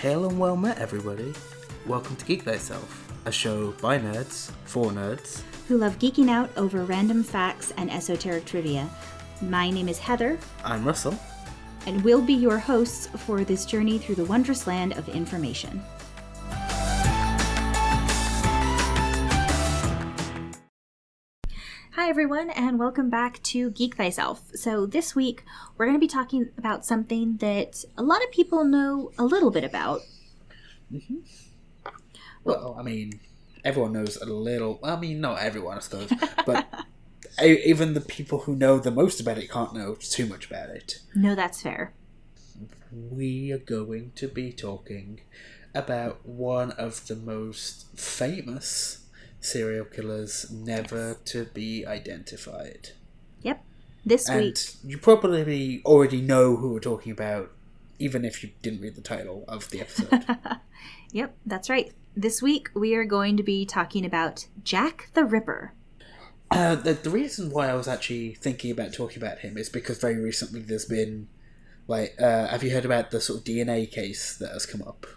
Hail and well met, everybody. Welcome to Geek, Thyself, a show by nerds, for nerds, who love geeking out over random facts and esoteric trivia. My name is Heather. I'm Russell. And we'll be your hosts for this journey through the wondrous land of information. Hi everyone, and welcome back to Geek Thyself. So this week, we're going to be talking about something that a lot of people know a little bit about. Mm-hmm. Well, I mean, everyone knows a little. I mean, not everyone, I suppose, but even the people who know the most about it can't know too much about it. No, that's fair. We are going to be talking about one of the most famous serial killers never to be identified. Yep. This week. And you probably already know who we're talking about, even if you didn't read the title of the episode. Yep, that's right. This week we are going to be talking about Jack the Ripper. The reason why I was actually thinking about talking about him is because very recently there's been, have you heard about the sort of DNA case that has come up?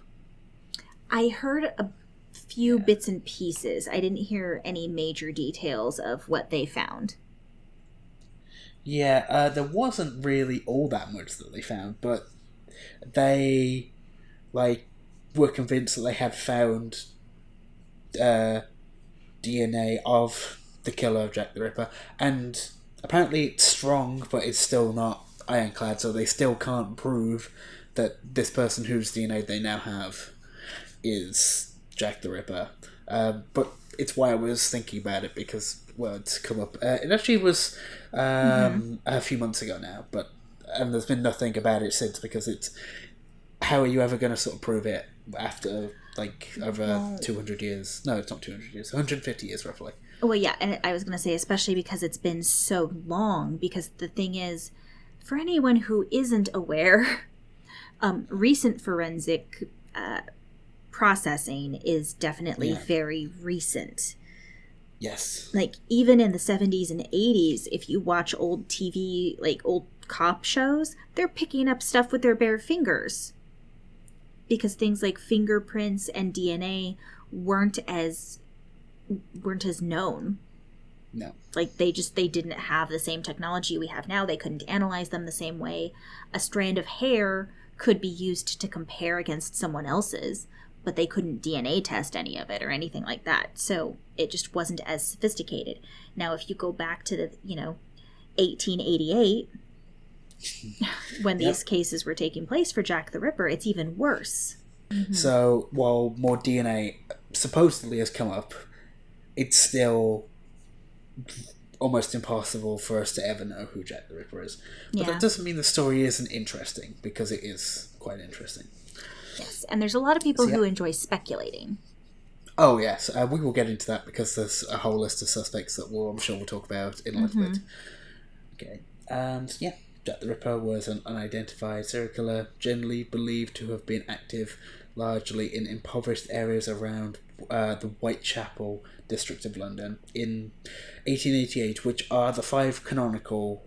I heard a few bits and pieces. I didn't hear any major details of what they found. Yeah, there wasn't really all that much that they found, but they, were convinced that they had found DNA of the killer of Jack the Ripper, and apparently it's strong, but it's still not ironclad, so they still can't prove that this person whose DNA they now have is Jack the Ripper. But it's why I was thinking about it, because, well, it's come up. It actually was a few months ago now, and there's been nothing about it since, because it's, how are you ever going to sort of prove it after, over 200 years? No, it's not 200 years, 150 years, roughly. Well, yeah, and I was going to say, especially because it's been so long, because the thing is, for anyone who isn't aware, recent forensic processing is definitely very recent. Yes. Even in the 70s and 80s, if you watch old TV, old cop shows, they're picking up stuff with their bare fingers. Because things like fingerprints and DNA weren't as known. No. They didn't have the same technology we have now. They couldn't analyze them the same way. A strand of hair could be used to compare against someone else's, but they couldn't DNA test any of it or anything like that. So it just wasn't as sophisticated. Now, if you go back to the, 1888, when these cases were taking place for Jack the Ripper, it's even worse. Mm-hmm. So while more DNA supposedly has come up, it's still almost impossible for us to ever know who Jack the Ripper is. But that doesn't mean the story isn't interesting, because it is quite interesting. Yes, and there's a lot of people who enjoy speculating. Oh, yes. We will get into that, because there's a whole list of suspects that I'm sure we'll talk about in a little bit. Okay. And, Jack the Ripper was an unidentified serial killer, generally believed to have been active largely in impoverished areas around the Whitechapel district of London in 1888, which are the 5 canonical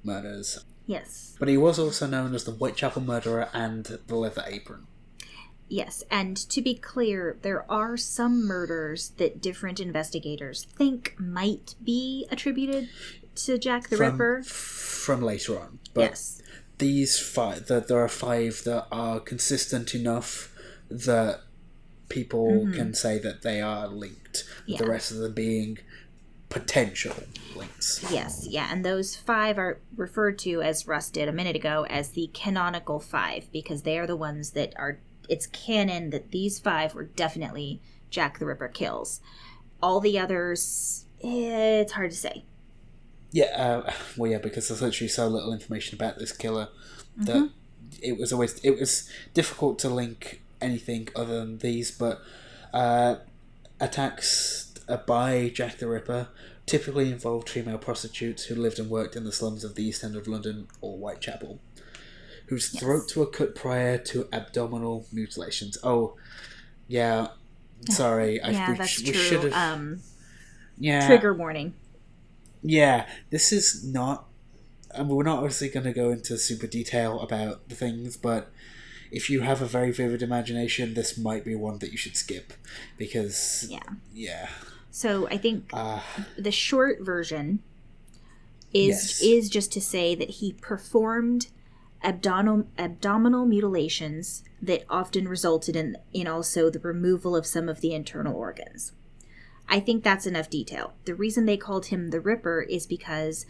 murders. Yes. But he was also known as the Whitechapel Murderer and the Leather Apron. Yes, and to be clear, there are some murders that different investigators think might be attributed to Jack the Ripper. From later on. But these 5, there are 5 that are consistent enough that people can say that they are linked. The rest of them being potential links. Yes, and those 5 are referred to, as Russ did a minute ago, as the canonical 5, because they are the ones that are, it's canon that these 5 were definitely Jack the Ripper kills. All the others, it's hard to say. Yeah, because there's literally so little information about this killer that it was difficult to link anything other than these, but attacks by Jack the Ripper typically involved female prostitutes who lived and worked in the slums of the East End of London or Whitechapel, whose throats were cut prior to abdominal mutilations. Oh, yeah, sorry. That's true. We should have... Trigger warning. Yeah, this is not... we're not obviously going to go into super detail about the things, but if you have a very vivid imagination, this might be one that you should skip, because yeah. So I think the short version is just to say that he performed abdominal mutilations that often resulted in also the removal of some of the internal organs. I think that's enough detail. The reason they called him the Ripper is because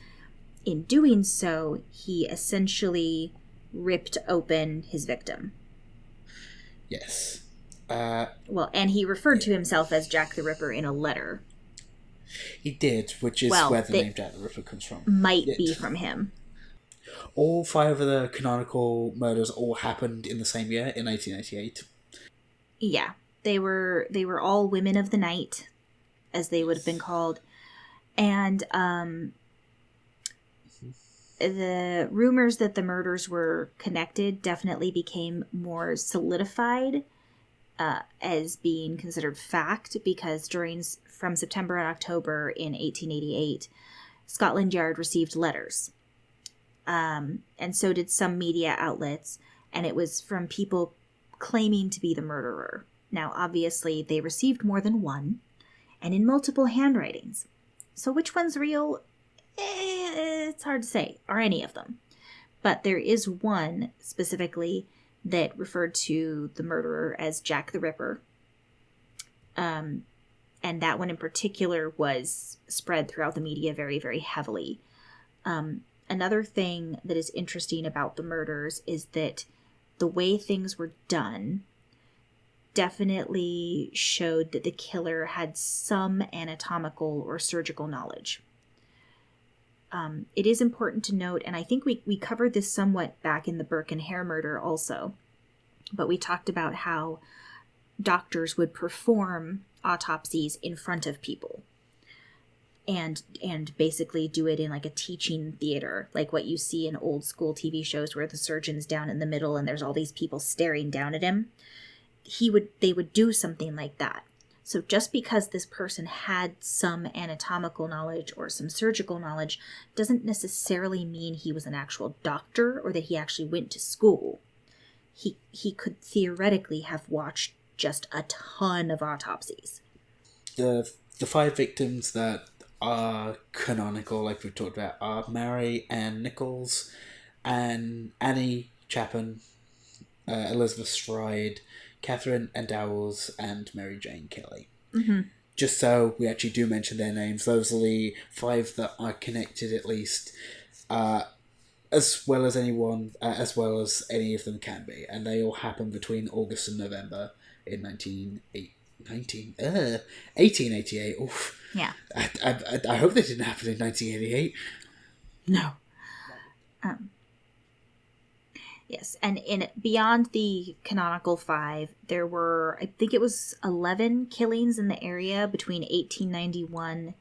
in doing so, he essentially ripped open his victim. Yes. And he referred to himself as Jack the Ripper in a letter. He did, which is where the name Jack the Ripper comes from. Might be from him. All 5 of the canonical murders all happened in the same year, in 1888. Yeah. They were all women of the night, as they would have been called. And the rumors that the murders were connected definitely became more solidified as being considered fact, because from September and October in 1888, Scotland Yard received letters. And so did some media outlets, and it was from people claiming to be the murderer. Now, obviously, they received more than one, and in multiple handwritings. So which one's real? It's hard to say, or any of them. But there is one specifically that referred to the murderer as Jack the Ripper. And that one in particular was spread throughout the media very, very heavily. Another thing that is interesting about the murders is that the way things were done definitely showed that the killer had some anatomical or surgical knowledge. It is important to note, and I think we covered this somewhat back in the Burke and Hare murder also, but we talked about how doctors would perform autopsies in front of people and basically do it in like a teaching theater, like what you see in old school TV shows where the surgeon's down in the middle and there's all these people staring down at him. They would do something like that. So just because this person had some anatomical knowledge or some surgical knowledge doesn't necessarily mean he was an actual doctor or that he actually went to school. He could theoretically have watched just a ton of autopsies. The 5 victims that are canonical, like we've talked about, are Mary Ann Nichols, and Annie Chapin, Elizabeth Stride, Catherine Ann Dowells, and Mary Jane Kelly. Mm-hmm. Just so we actually do mention their names, those are the 5 that are connected at least, as well as any of them can be, and they all happen between August and November in 1888. Oof. Yeah. I hope they didn't happen in 1988. No. Yes, and beyond the canonical 5, there were, I think it was 11 killings in the area between 1891...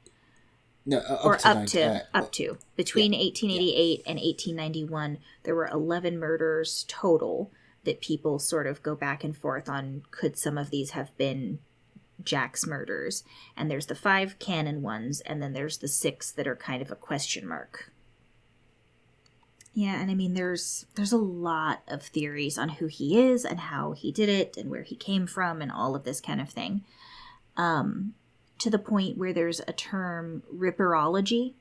No, up to. Between 1888 and 1891, there were 11 murders total that people sort of go back and forth on, could some of these have been Jack's murders? And there's the 5 canon ones, and then there's the 6 that are kind of a question mark. Yeah, and I mean, there's a lot of theories on who he is and how he did it and where he came from and all of this kind of thing. To the point where there's a term, ripperology,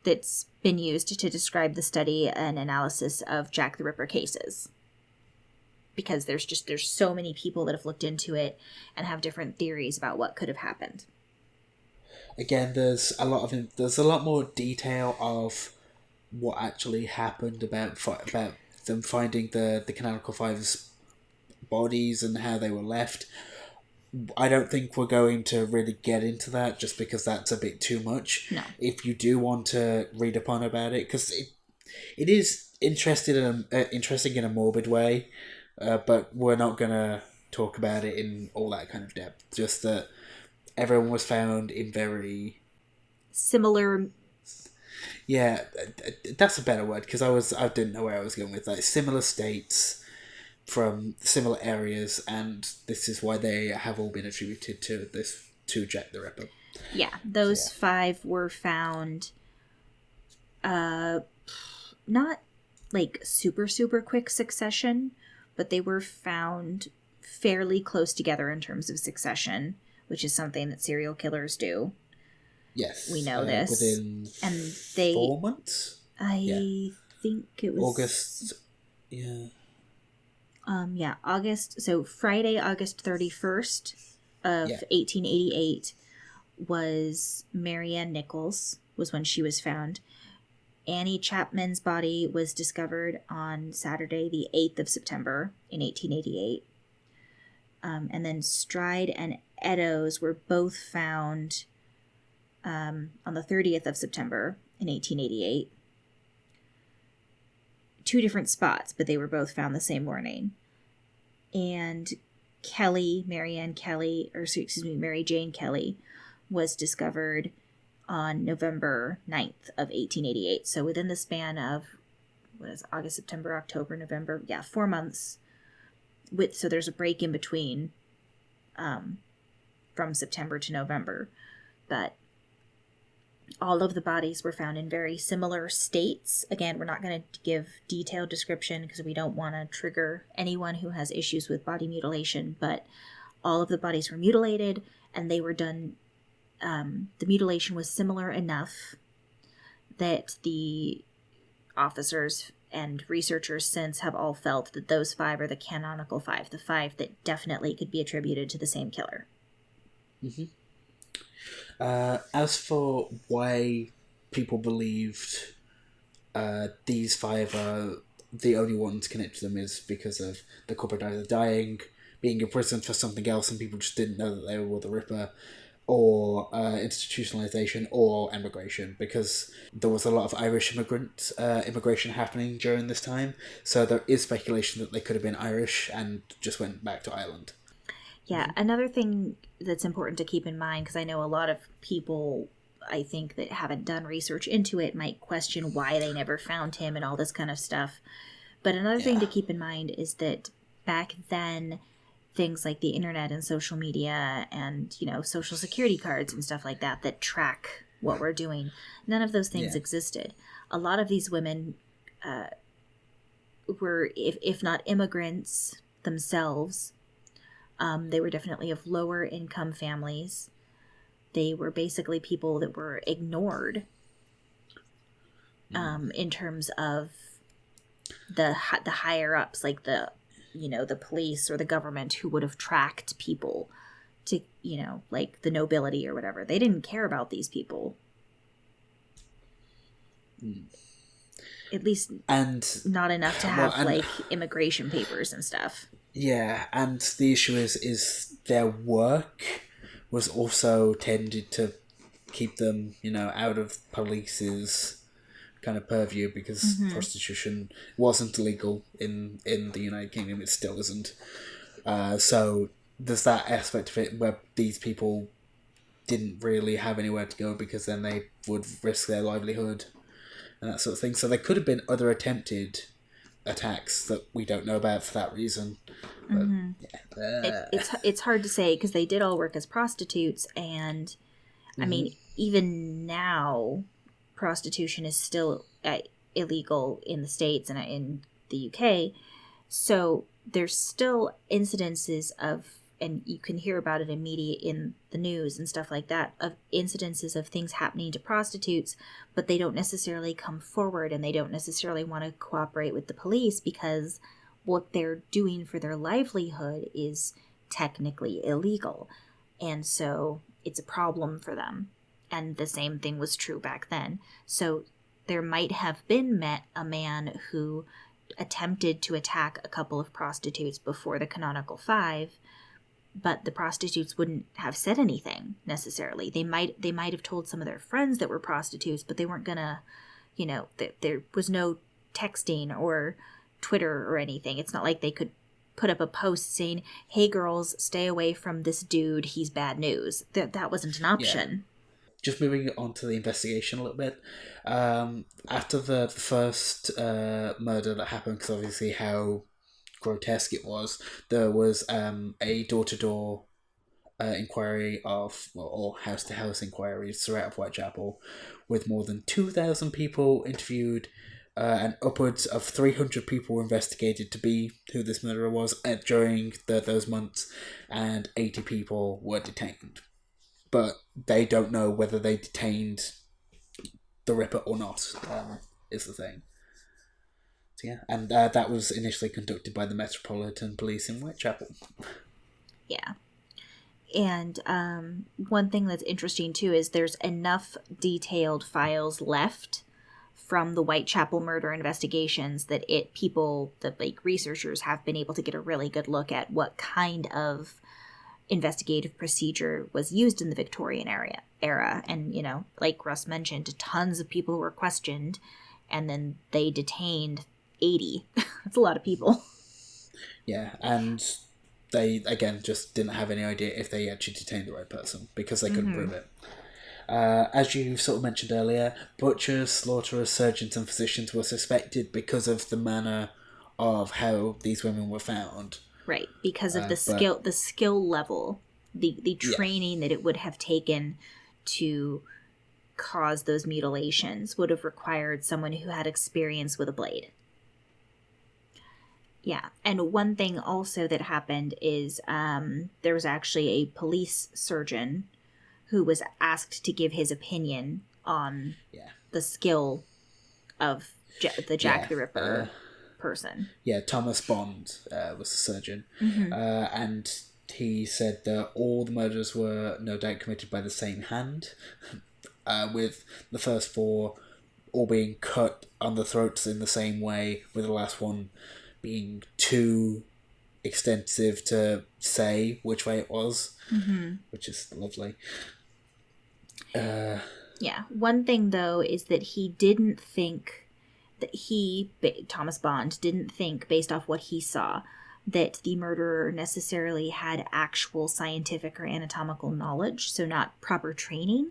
that's been used to describe the study and analysis of Jack the Ripper cases. Because there's so many people that have looked into it and have different theories about what could have happened. Again, there's a lot more detail of what actually happened about them finding the canonical 5's bodies and how they were left. I don't think we're going to really get into that just because that's a bit too much. No. If you do want to read upon about it, because it is interesting in a morbid way, but we're not going to talk about it in all that kind of depth. Just that everyone was found in very... similar... Yeah, that's a better word, because I didn't know where I was going with that. Similar states from similar areas, and this is why they have all been attributed to Jack the Ripper. Yeah, those 5 were found not like super quick succession, but they were found fairly close together in terms of succession, which is something that serial killers do. Yes. We know this. Within and they 4 months? I think it was August. Yeah. August. So Friday, August 31st of 1888 was Marianne Nichols was when she was found. Annie Chapman's body was discovered on Saturday, the 8th of September in 1888. And then Stride and Eddowes were both found on the 30th of September in 1888. 2 different spots, but they were both found the same morning. And Mary Jane Kelly, was discovered on November 9th of 1888. So within the span of, August, September, October, November, 4 months. So there's a break in between from September to November. But all of the bodies were found in very similar states. Again, we're not going to give detailed description because we don't want to trigger anyone who has issues with body mutilation, but all of the bodies were mutilated, and they were done, the mutilation was similar enough that the officers and researchers since have all felt that those 5 are the canonical 5, the 5 that definitely could be attributed to the same killer. Mm-hmm. As for why people believed these 5 are the only ones connected to them is because of the culprit either dying, being imprisoned for something else, and people just didn't know that they were the Ripper, or institutionalization, or emigration, because there was a lot of Irish immigration happening during this time, so there is speculation that they could have been Irish and just went back to Ireland. Yeah, another thing that's important to keep in mind, because I know a lot of people, I think, that haven't done research into it might question why they never found him and all this kind of stuff. But another thing to keep in mind is that back then, things like the internet and social media and, social security cards and stuff like that that track what we're doing, none of those things existed. A lot of these women were, if not immigrants themselves, they were definitely of lower income families. They were basically people that were ignored in terms of the higher ups, like the police or the government, who would have tracked people to, like the nobility or whatever. They didn't care about these people. At least not enough to have immigration papers and stuff. Yeah, and the issue is their work was also tended to keep them, out of police's kind of purview, because prostitution wasn't legal in the United Kingdom. It still isn't. So there's that aspect of it where these people didn't really have anywhere to go, because then they would risk their livelihood and that sort of thing. So there could have been other attempted attacks that we don't know about for that reason. But, it's hard to say, because they did all work as prostitutes, and I mean, even now prostitution is still illegal in the States and in the UK, so there's still incidences of, and you can hear about it in the news and stuff like that, of incidences of things happening to prostitutes, but they don't necessarily come forward, and they don't necessarily want to cooperate with the police, because what they're doing for their livelihood is technically illegal. And so it's a problem for them. And the same thing was true back then. So there might have been a man who attempted to attack a couple of prostitutes before the canonical 5, but the prostitutes wouldn't have said anything necessarily. They might have told some of their friends that were prostitutes, but they weren't gonna, there was no texting or Twitter or anything. It's not like they could put up a post saying, "Hey girls, stay away from this dude, he's bad news." That wasn't an option. Just moving on to the investigation a little bit. After the first murder that happened, because obviously how grotesque it was, there was a door-to-door inquiry or house-to-house inquiries throughout Whitechapel, with more than 2,000 people interviewed and upwards of 300 people were investigated to be who this murderer was during those months, and 80 people were detained. But they don't know whether they detained the Ripper or not, is the thing. So, yeah, and that was initially conducted by the Metropolitan Police in Whitechapel. Yeah. And one thing that's interesting, too, is there's enough detailed files left from the Whitechapel murder investigations that researchers have been able to get a really good look at what kind of investigative procedure was used in the Victorian era. And, like Russ mentioned, tons of people were questioned, and then they detained 80. That's a lot of people. Yeah, and they, again, just didn't have any idea if they actually detained the right person, because they couldn't prove it. As you sort of mentioned earlier, butchers, slaughterers, surgeons and physicians were suspected because of the manner of how these women were found. Right, because of the skill level, the training that it would have taken to cause those mutilations would have required someone who had experience with a blade. Yeah, and one thing also that happened is there was actually a police surgeon who was asked to give his opinion on the skill of the Jack the Ripper person. Yeah, Thomas Bond was the surgeon. And he said that all the murders were no doubt committed by the same hand, with the first 4 all being cut on the throats in the same way, with the last one being too extensive to say which way it was, which is lovely. One thing, though, is that he didn't think that Thomas Bond didn't think, based off what he saw, that the murderer necessarily had actual scientific or anatomical knowledge, so not proper training.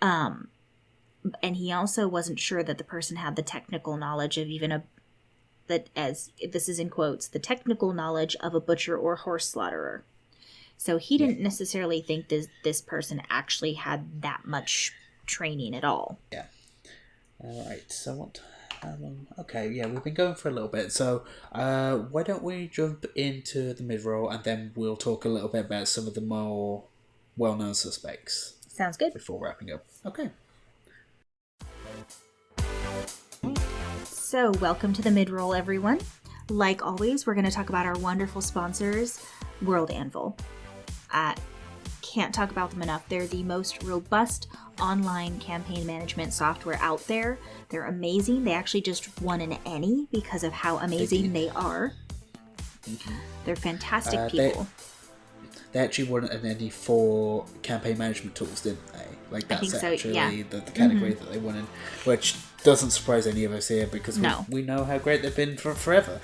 And he also wasn't sure that the person had the technical knowledge of as this is in quotes, the technical knowledge of a butcher or horse slaughterer. So he didn't necessarily think this person actually had that much training at all. Yeah. All right. So what? Okay. Yeah, we've been going for a little bit. So why don't we jump into the mid-roll, and then we'll talk a little bit about some of the more well-known suspects. Sounds good. Before wrapping up. Okay. So welcome to the mid-roll, everyone. Like always, we're going to talk about our wonderful sponsors, World Anvil. Can't talk about them enough. They're the most robust online campaign management software out there. They're amazing. They actually just won an Emmy because of how amazing they are. They're fantastic people. They actually won an Emmy for campaign management tools, didn't they? Like, that's actually the category that they won in, which doesn't surprise any of us here, because we know how great they've been for forever.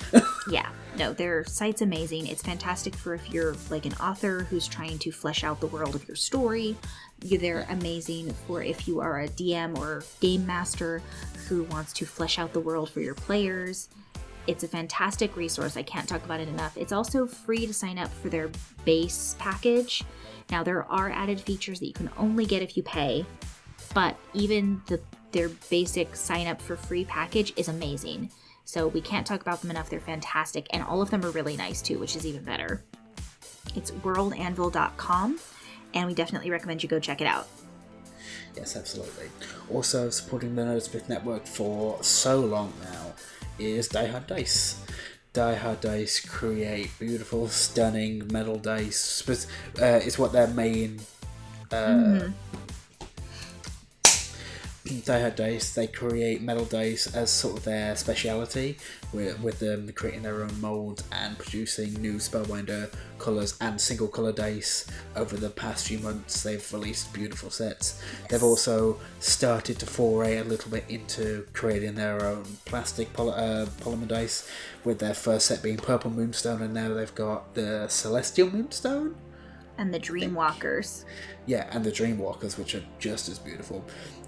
Yeah. No, their site's amazing. It's fantastic for if you're like an author who's trying to flesh out the world of your story. They're amazing for if you are a DM or game master who wants to flesh out the world for your players. It's a fantastic resource. I can't talk about it enough. It's also free to sign up for their base package. Now, there are added features that you can only get if you pay, but even their basic sign up for free package is amazing. So we can't talk about them enough. They're fantastic, and all of them are really nice too, which is even better. It's worldanvil.com, and we definitely recommend you go check it out. Yes, absolutely. Also, supporting the Nerdsmith Network for so long now is Die Hard Dice. Die Hard Dice create beautiful, stunning metal dice. It's what their main... Die Hard Dice, they create metal dice as sort of their speciality, with them creating their own molds and producing new Spellbinder colours and single colour dice. Over the past few months, they've released beautiful sets. Yes. They've also started to foray a little bit into creating their own plastic polymer dice, with their first set being Purple Moonstone, and now they've got the Celestial Moonstone? And the Dreamwalkers. Yeah, and the Dreamwalkers, which are just as beautiful.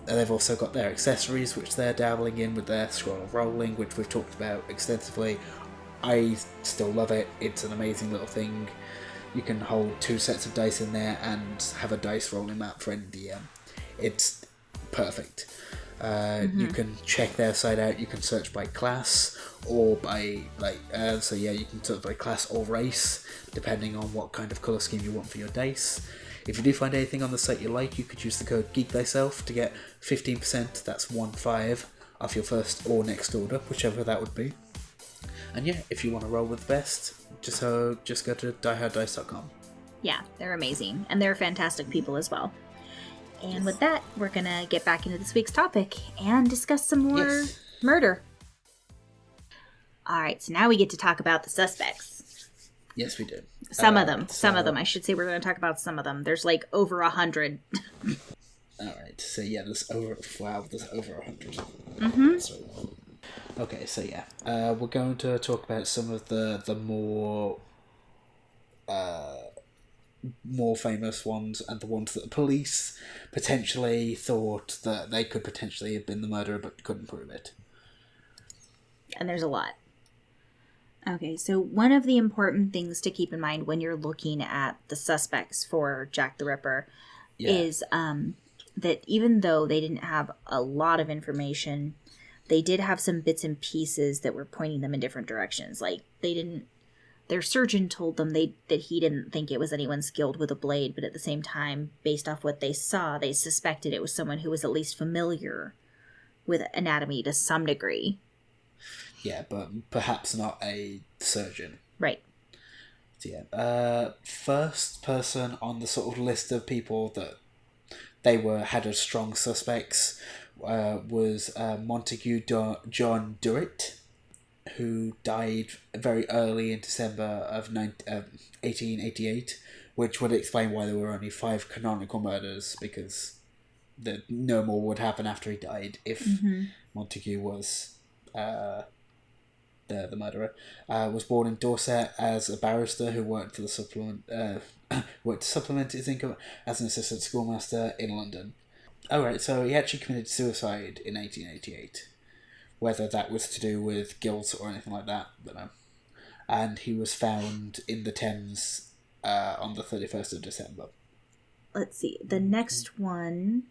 They've also got their accessories, which they're dabbling in with their Scroll of Rolling, which we've talked about extensively. I still love it. It's an amazing little thing. You can hold 2 sets of dice in there and have a dice rolling map for any DM. It's perfect. You can check their site out. You can search by class or by you can search by class or race, depending on what kind of colour scheme you want for your dice. If you do find anything on the site you like, you could use the code Geek Thyself to get 15%. That's 15 off your first or next order, whichever that would be. And yeah, if you want to roll with the best, just go to dieharddice.com. Yeah, they're amazing, and they're fantastic people as well. And with that, we're gonna get back into this week's topic and discuss some more murder. Alright, so now we get to talk about the suspects. Yes, we do. Some of them. I should say we're going to talk about some of them. There's like over 100. Alright, so yeah, there's over 100. Okay, so yeah, we're going to talk about some of the more famous ones, and the ones that the police potentially thought that they could potentially have been the murderer but couldn't prove it. And there's a lot. Okay, so one of the important things to keep in mind when you're looking at the suspects for Jack the Ripper is that even though they didn't have a lot of information, they did have some bits and pieces that were pointing them in different directions. Like, their surgeon told them that he didn't think it was anyone skilled with a blade, but at the same time, based off what they saw, they suspected it was someone who was at least familiar with anatomy to some degree. Yeah, but perhaps not a surgeon. Right. So yeah, first person on the sort of list of people that they had as strong suspects was Montague John Durrett, who died very early in December of 1888, which would explain why there were only 5 canonical murders, because no more would happen after he died if Montague was the murderer. Was born in Dorset as a barrister who worked for the supplement to supplement his income as an assistant schoolmaster in London. Alright, so he actually committed suicide in 1888. Whether that was to do with guilt or anything like that, I don't know. And he was found in the Thames on the 31st of December. Let's see. The next one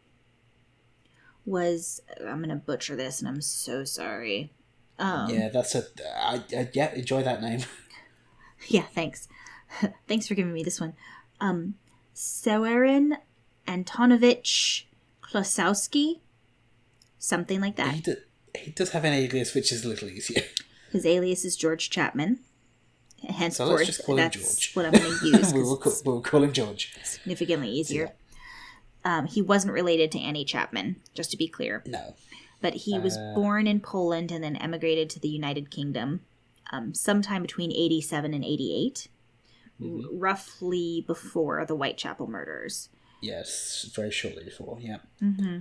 was... I'm going to butcher this, and I'm so sorry. Yeah, that's yeah, enjoy that name. Yeah, thanks. Thanks for giving me this one. Seweryn Antonovich Klosowski? Something like that. He does have an alias, which is a little easier. His alias is George Chapman. Henceforth, so let's just call him that's George. what I'm going to use. we'll call him George. Significantly easier. Yeah. He wasn't related to Annie Chapman, just to be clear. No. But he was born in Poland and then emigrated to the United Kingdom sometime between 87 and 88, roughly before the Whitechapel murders. Yes, very shortly before, yeah. Mm-hmm.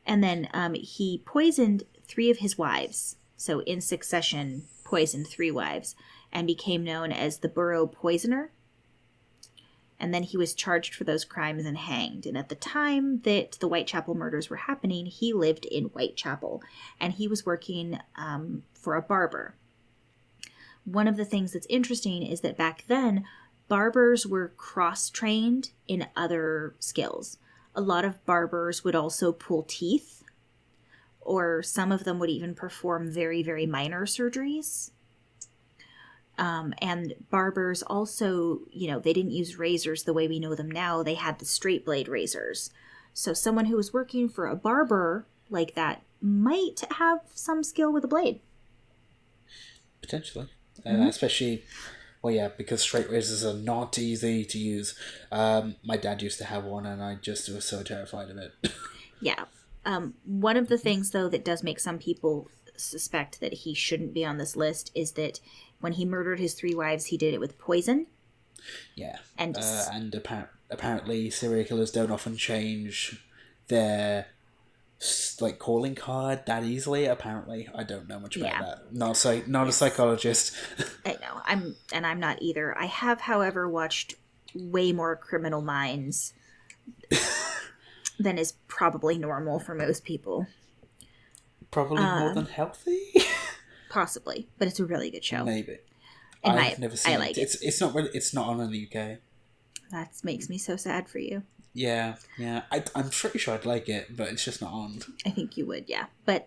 And then he poisoned 3 of his wives, so in succession poisoned 3 wives, and became known as the Borough Poisoner. And then he was charged for those crimes and hanged. And at the time that the Whitechapel murders were happening, he lived in Whitechapel, and he was working for a barber. One of the things that's interesting is that back then, barbers were cross-trained in other skills. A lot of barbers would also pull teeth, or some of them would even perform very, very minor surgeries. And barbers also, they didn't use razors the way we know them now. They had the straight blade razors. So someone who was working for a barber like that might have some skill with a blade. Potentially. Especially, well, yeah, because straight razors are not easy to use. My dad used to have one, and I just was so terrified of it. Yeah. One of the things, though, that does make some people suspect that he shouldn't be on this list is that when he murdered his 3 wives, he did it with poison. Yeah. And apparently serial killers don't often change their calling card that easily, apparently. I don't know much about that. Not a psychologist. I know. I'm not either. I have, however, watched way more Criminal Minds than is probably normal for most people. Probably more than healthy? Possibly, but it's a really good show. Maybe. I've never seen I like it. It's not on in the UK. That makes me so sad for you. Yeah, yeah. I'm pretty sure I'd like it, but it's just not on. I think you would, yeah. But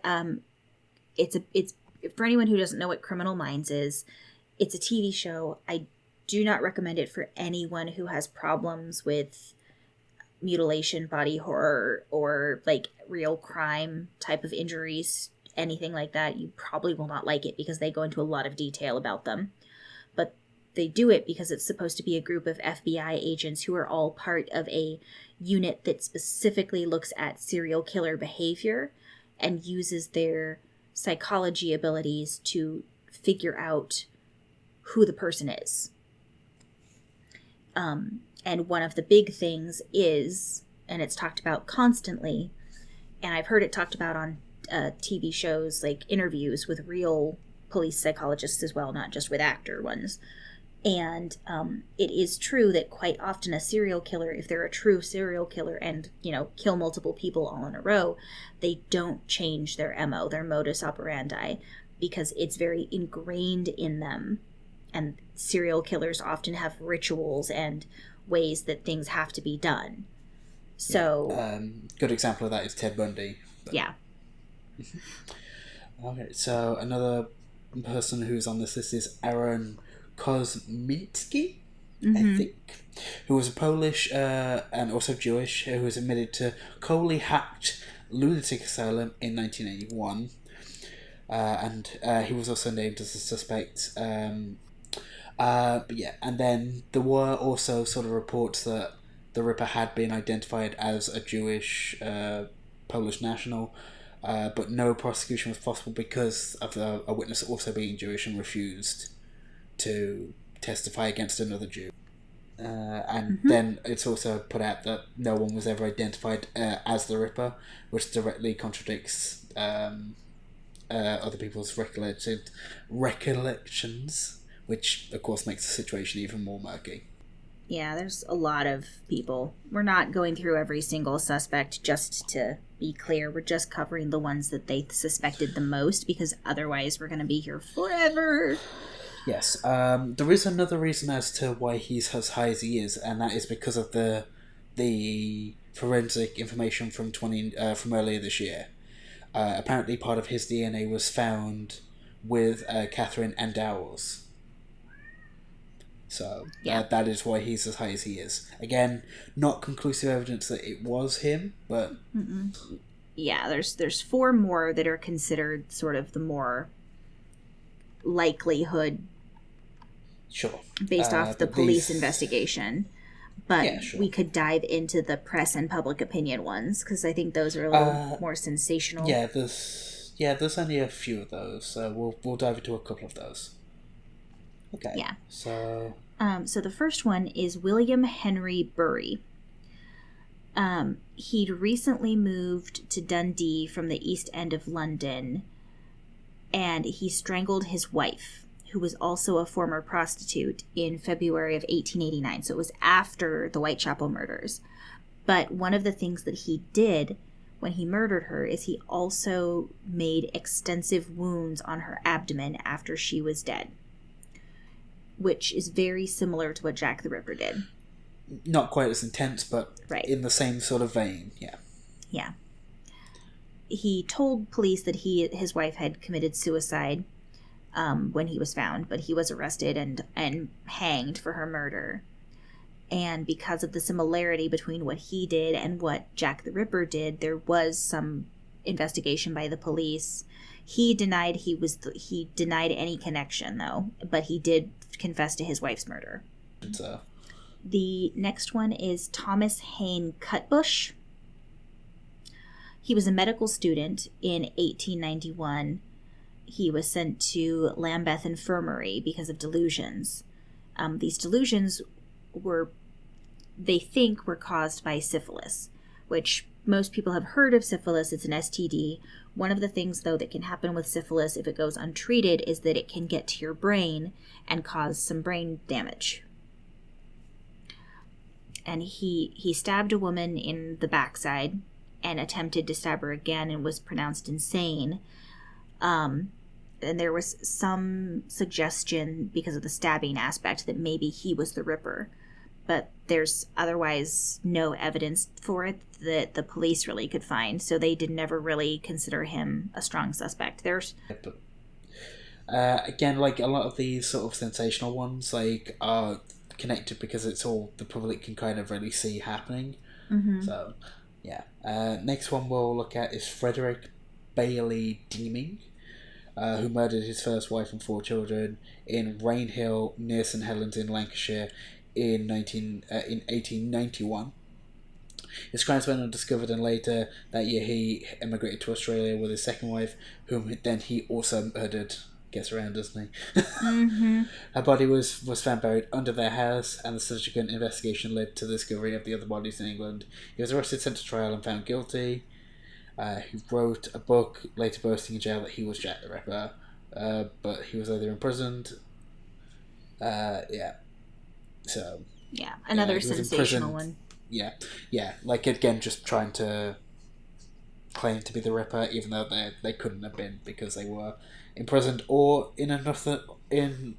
it's for anyone who doesn't know what Criminal Minds is, it's a TV show. I do not recommend it for anyone who has problems with mutilation, body horror, or like real crime type of injuries, anything like that. You probably will not like it because they go into a lot of detail about them. But they do it because it's supposed to be a group of FBI agents who are all part of a unit that specifically looks at serial killer behavior and uses their psychology abilities to figure out who the person is. And one of the big things is, and it's talked about constantly, and I've heard it talked about on TV shows, like interviews with real police psychologists as well, not just with actor ones. And it is true that quite often a serial killer, if they're a true serial killer and, kill multiple people all in a row, they don't change their MO, their modus operandi, because it's very ingrained in them. And serial killers often have rituals and ways that things have to be done. So... good example of that is Ted Bundy. Yeah. Okay, so another person who's on this list is Aaron Kosminski, I think, who was a Polish and also Jewish, who was admitted to Coley Hacked Lunatic Asylum in 1981. And he was also named as a suspect. But yeah, and then there were also sort of reports that the Ripper had been identified as a Jewish Polish national, but no prosecution was possible because of a witness also being Jewish and refused to testify against another Jew. And then it's also put out that no one was ever identified as the Ripper, which directly contradicts other people's recollections, which of course makes the situation even more murky. Yeah, there's a lot of people. We're not going through every single suspect, just to be clear. We're just covering the ones that they suspected the most, because otherwise we're going to be here forever. Yes. There is another reason as to why he's as high as he is, and that is because of the forensic information from earlier this year. Apparently part of his DNA was found with Catherine and Dowell's. So that is why he's as high as he is. Again, not conclusive evidence that it was him, but... Yeah, there's 4 more that are considered sort of the more likelihood... Sure. Based off the police investigation. But yeah, sure. We could dive into the press and public opinion ones, because I think those are a little more sensational. Yeah, there's only a few of those, so we'll dive into a couple of those. Okay. Yeah. So the first one is William Henry Bury. He'd recently moved to Dundee from the East End of London, and he strangled his wife, who was also a former prostitute, in February of 1889. So it was after the Whitechapel murders. But one of the things that he did when he murdered her is he also made extensive wounds on her abdomen after she was dead, which is very similar to what Jack the Ripper did. Not quite as intense, but in the same sort of vein, yeah. Yeah. He told police that his wife had committed suicide when he was found, but he was arrested and hanged for her murder. And because of the similarity between what he did and what Jack the Ripper did, there was some investigation by the police. He denied any connection, though, but he did confess to his wife's murder. The next one is Thomas Hayne Cutbush. He was a medical student in 1891. He was sent to Lambeth Infirmary because of delusions. These delusions were caused by syphilis, which most people have heard of syphilis. It's an STD. One of the things, though, that can happen with syphilis if it goes untreated is that it can get to your brain and cause some brain damage. And he stabbed a woman in the backside and attempted to stab her again and was pronounced insane. And there was some suggestion, because of the stabbing aspect, that maybe he was the Ripper. but there's otherwise no evidence for it that the police really could find, so they did never really consider him a strong suspect. There's again, like a lot of these sort of sensational ones, like are connected because it's all the public can kind of really see happening. So, yeah. Next one we'll look at is Frederick Bailey Deeming, who murdered his first wife and 4 children in Rainhill near St Helens in Lancashire in 1891. His crimes went undiscovered, and later that year he emigrated to Australia with his second wife, whom then he also murdered. Gets around, doesn't he? Her body was found buried under their house, and the subsequent investigation led to the discovery of the other bodies in England. He was arrested, sent to trial, and found guilty. He wrote a book, later boasting in jail that he was Jack the Ripper, but he was either imprisoned. So. Yeah, another sensational one. Yeah. Like, again, just trying to claim to be the Ripper, even though they couldn't have been because they were imprisoned or in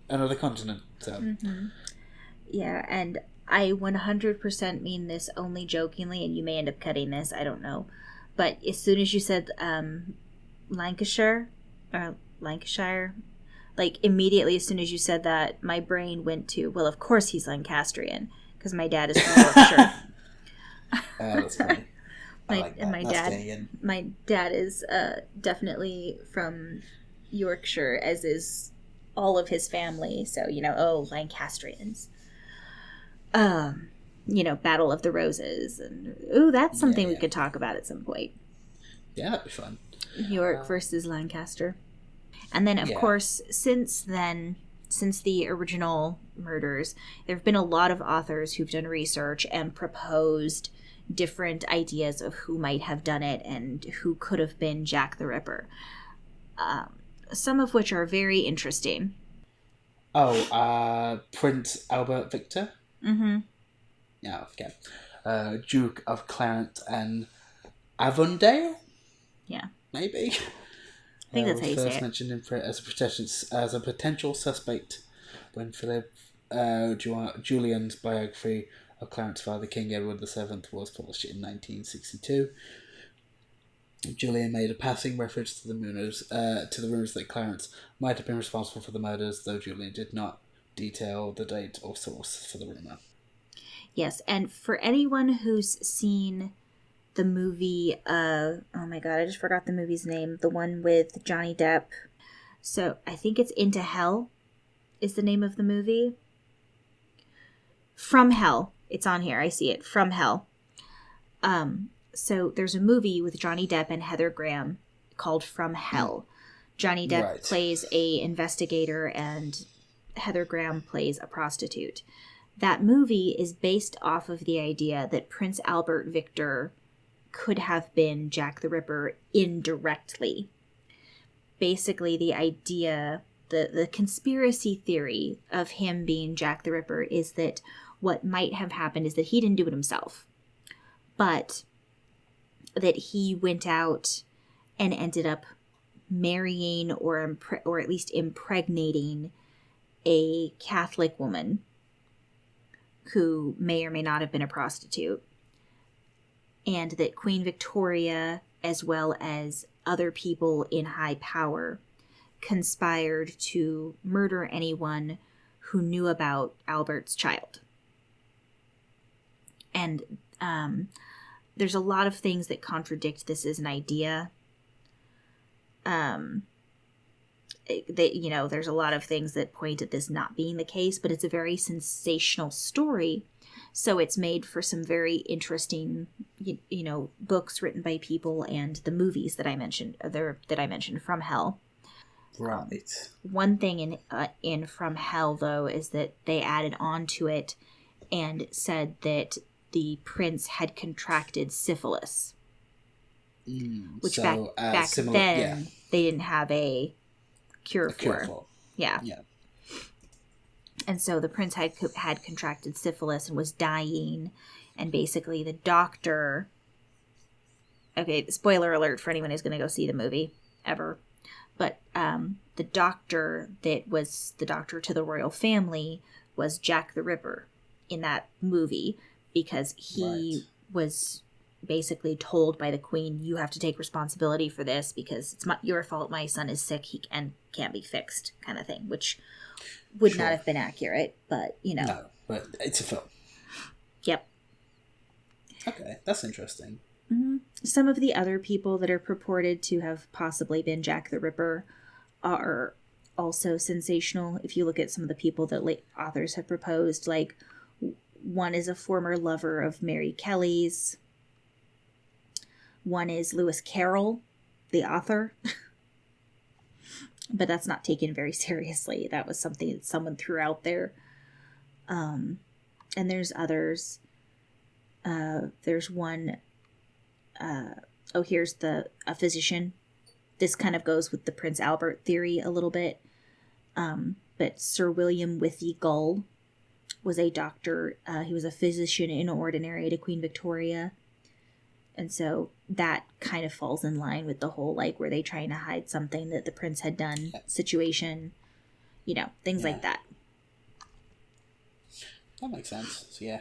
another continent. So. Yeah, and I 100% mean this only jokingly, and you may end up cutting this, I don't know. But as soon as you said Lancashire, like immediately as soon as you said that, my brain went to, well, of course he's Lancastrian, because my dad is from Yorkshire. That's funny. My dad is definitely from Yorkshire, as is all of his family. So, Lancastrians. Battle of the Roses. And that's something we could talk about at some point. Yeah, that'd be fun. York versus Lancaster. And then, of course, since the original murders, there have been a lot of authors who've done research and proposed different ideas of who might have done it and who could have been Jack the Ripper. Some of which are very interesting. Prince Albert Victor? Yeah, okay. Duke of Clarence and Avondale? Yeah. Maybe? I think that's how you say it. First mentioned as a potential suspect when Philip Julian's biography of Clarence's father, King Edward VII, was published in 1962. Julian made a passing reference to the rumors that Clarence might have been responsible for the murders, though Julian did not detail the date or source for the rumor. Yes, and for anyone who's seen the movie, oh my god, I just forgot the movie's name, the one with Johnny Depp. So I think it's Into Hell is the name of the movie. From Hell. It's on here. I see it. From Hell. So there's a movie with Johnny Depp and Heather Graham called From Hell. Johnny Depp plays a investigator and Heather Graham plays a prostitute. That movie is based off of the idea that Prince Albert Victor could have been Jack the Ripper indirectly. Basically, the idea, the conspiracy theory of him being Jack the Ripper is that what might have happened is that he didn't do it himself, but that he went out and ended up marrying or at least impregnating a Catholic woman who may or may not have been a prostitute, and that Queen Victoria, as well as other people in high power, conspired to murder anyone who knew about Albert's child. And there's a lot of things that contradict this as an idea. There's a lot of things that point at this not being the case, but it's a very sensational story. So it's made for some very interesting, books written by people and the movies that I mentioned, From Hell. Right. One thing in From Hell, though, is that they added on to it and said that the prince had contracted syphilis, which back then they didn't have a cure for. Yeah. And so the prince had contracted syphilis and was dying, and basically the doctor. Okay, spoiler alert for anyone who's going to go see the movie ever, but the doctor that was the doctor to the royal family was Jack the Ripper. in that movie because he was basically told by the queen, you have to take responsibility for this because it's your fault my son is sick and can't be fixed, kind of thing, which would not have been accurate, but No, but it's a film. Yep. Okay, that's interesting. Mm-hmm. Some of the other people that are purported to have possibly been Jack the Ripper are also sensational. If you look at some of the people that late authors have proposed, like one is a former lover of Mary Kelly's. One is Lewis Carroll, the author. But that's not taken very seriously. That was something that someone threw out there. And there's others. There's one. Here's a physician. This kind of goes with the Prince Albert theory a little bit. But Sir William Withey-Gull was a doctor. He was a physician in ordinary to Queen Victoria. And so that kind of falls in line with the whole, like, were they trying to hide something that the prince had done situation, things like that. That makes sense. So, yeah.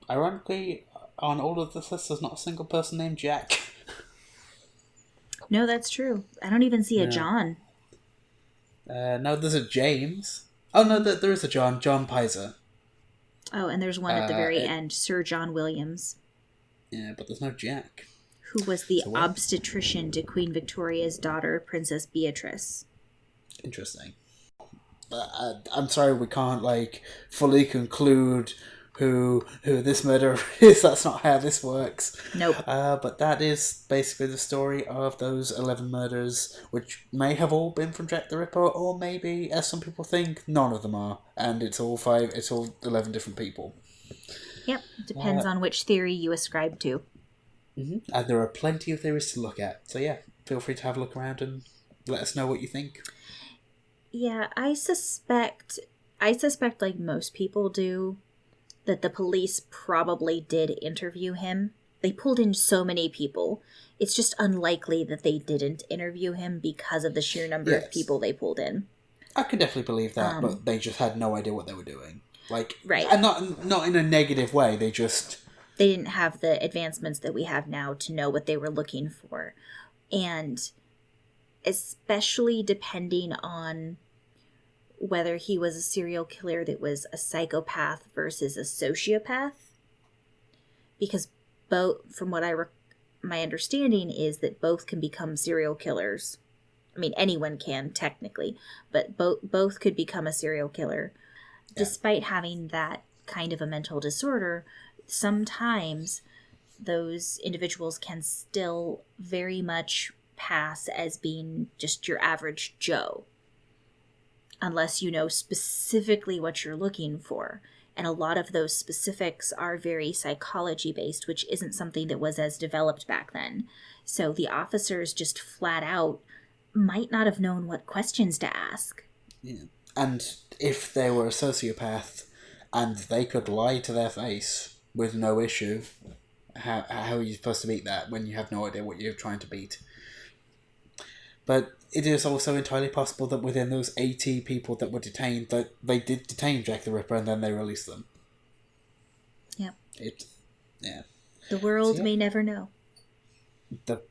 Ironically, on all of this list, there's not a single person named Jack. No, that's true. I don't even see a John. No, there's a James. Oh, no, there is a John. John Pizer. Oh, and there's one at the very end, Sir John Williams. Yeah, but there's no Jack. Who was the obstetrician to Queen Victoria's daughter, Princess Beatrice. Interesting. I'm sorry we can't, fully conclude who this murderer is. That's not how this works. Nope. But that is basically the story of those 11 murders, which may have all been from Jack the Ripper, or maybe, as some people think, none of them are. And it's all 11 different people. Yep, depends on which theory you ascribe to. Mm-hmm. And there are plenty of theories to look at. So yeah, feel free to have a look around and let us know what you think. Yeah, I suspect like most people do, that the police probably did interview him. They pulled in so many people. It's just unlikely that they didn't interview him because of the sheer number of people they pulled in. I could definitely believe that, but they just had no idea what they were doing. Right. And not in a negative way, they didn't have the advancements that we have now to know what they were looking for. And especially depending on whether he was a serial killer that was a psychopath versus a sociopath. Because both, from what my understanding is that both can become serial killers. I mean, anyone can, technically, but both could become a serial killer. Yeah. Despite having that kind of a mental disorder, sometimes those individuals can still very much pass as being just your average Joe. Unless you know specifically what you're looking for. And a lot of those specifics are very psychology-based, which isn't something that was as developed back then. So the officers just flat out might not have known what questions to ask. Yeah. And if they were a sociopath and they could lie to their face with no issue, how are you supposed to beat that when you have no idea what you're trying to beat? But it is also entirely possible that within those 80 people that were detained, that they did detain Jack the Ripper and then they released them. Yep. Yeah. The world may never know.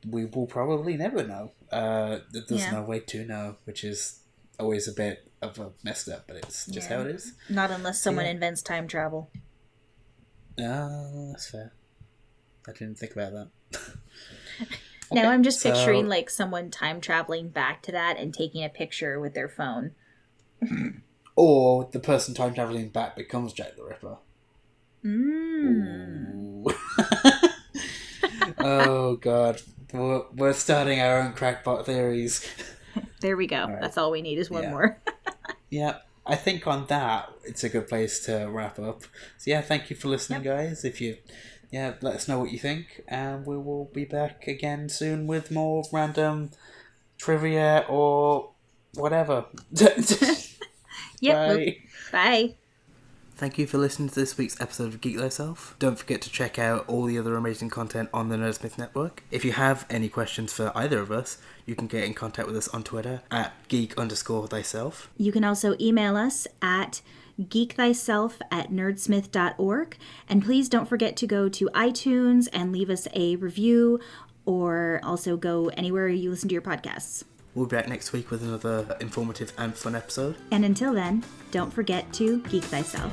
We will probably never know. There's no way to know, which is always a bit of a messed up, but it's just how it is. Not unless someone invents time travel. That's fair. I didn't think about that. Okay, now I'm just picturing someone time traveling back to that and taking a picture with their phone. Or the person time traveling back becomes Jack the Ripper. Oh god, we're starting our own crackpot theories. There we go. Right. That's all we need is one more. Yeah, I think on that it's a good place to wrap up. So yeah, thank you for listening, guys. If you let us know what you think, and we will be back again soon with more random trivia or whatever. Yep. Bye. Bye. Thank you for listening to this week's episode of Geek Thyself. Don't forget to check out all the other amazing content on the Nerdsmith Network. If you have any questions for either of us, you can get in contact with us on Twitter at geek_thyself. You can also email us at geekthyself@nerdsmith.org. And please don't forget to go to iTunes and leave us a review, or also go anywhere you listen to your podcasts. We'll be back next week with another informative and fun episode. And until then, don't forget to geek thyself.